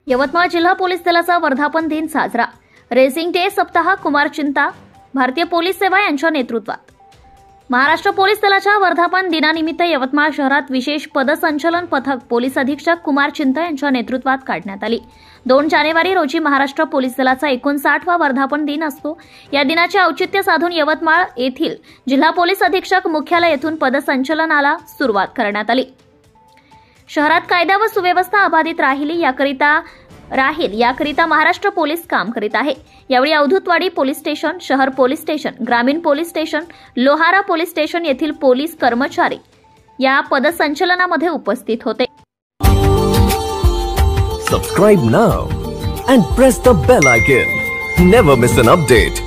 यवतमाळ जिल्हा पोलीस दलाचा वर्धापन दिन साजरा। रेसिंग डे सप्ताह कुमार चिंता भारतीय पोलीस सेवा यांच्या नेतृत्वात। महाराष्ट्र पोलीस दलाच्या वर्धापन दिनानिमित्त यवतमाळ शहरात विशेष पदसंचलन पथक पोलीस अधीक्षक कुमार चिंता यांच्या नेतृत्वात काढण्यात आली। 2 जानेवारी रोजी महाराष्ट्र पोलीस दलाचा 59वा वर्धापन दिन असतो। या दिनाचे औचित्य साधून यवतमाळ येथील जिल्हा पोलीस अधीक्षक मुख्यालय येथून पदसंचलनाला सुरुवात करण्यात आली। शहरात कायदा व सुव्यवस्था अबाधित राहील याकरिता महाराष्ट्र पोलीस काम करीत आहे। यावेळी अवधूतवाडी पोलीस स्टेशन, शहर पोलीस स्टेशन, ग्रामीण police station, Lohara police station येथील पोलीस कर्मचारी या पदसंचलनामध्ये उपस्थित होते। Subscribe now and press the bell icon. Never miss an update.